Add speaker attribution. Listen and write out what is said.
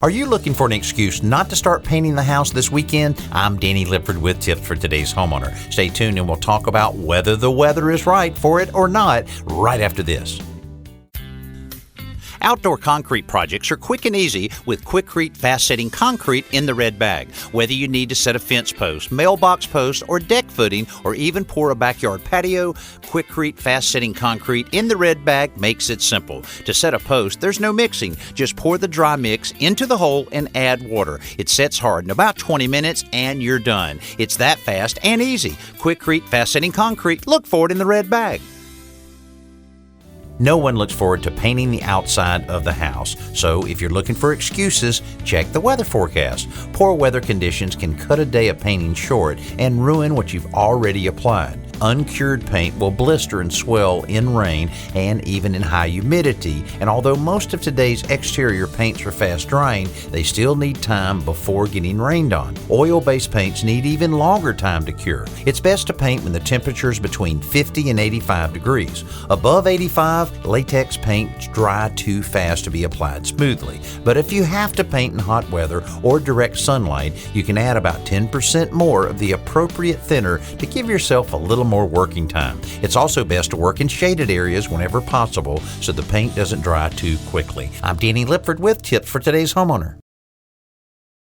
Speaker 1: Are you looking for an excuse not to start painting the house this weekend? I'm Danny Lipford with tips for today's homeowner. Stay tuned and we'll talk about whether the weather is right for it or not right after this. Outdoor concrete projects are quick and easy with Quikrete fast-setting concrete in the red bag. Whether you need to set a fence post, mailbox post, or deck footing, or even pour a backyard patio, Quikrete fast-setting concrete in the red bag makes it simple. To set a post, there's no mixing. Just pour the dry mix into the hole and add water. It sets hard in about 20 minutes and you're done. It's that fast and easy. Quikrete fast-setting concrete. Look for it in the red bag. No one looks forward to painting the outside of the house, so if you're looking for excuses, check the weather forecast. Poor weather conditions can cut a day of painting short and ruin what you've already applied. Uncured paint will blister and swell in rain and even in high humidity, and although most of today's exterior paints are fast drying, they still need time before getting rained on. Oil-based paints need even longer time to cure. It's best to paint when the temperature is between 50 and 85 degrees. Above 85, latex paints dry too fast to be applied smoothly. But if you have to paint in hot weather or direct sunlight, you can add about 10% more of the appropriate thinner to give yourself a little more working time. It's also best to work in shaded areas whenever possible so the paint doesn't dry too quickly. I'm Danny Lipford with tips for today's homeowner.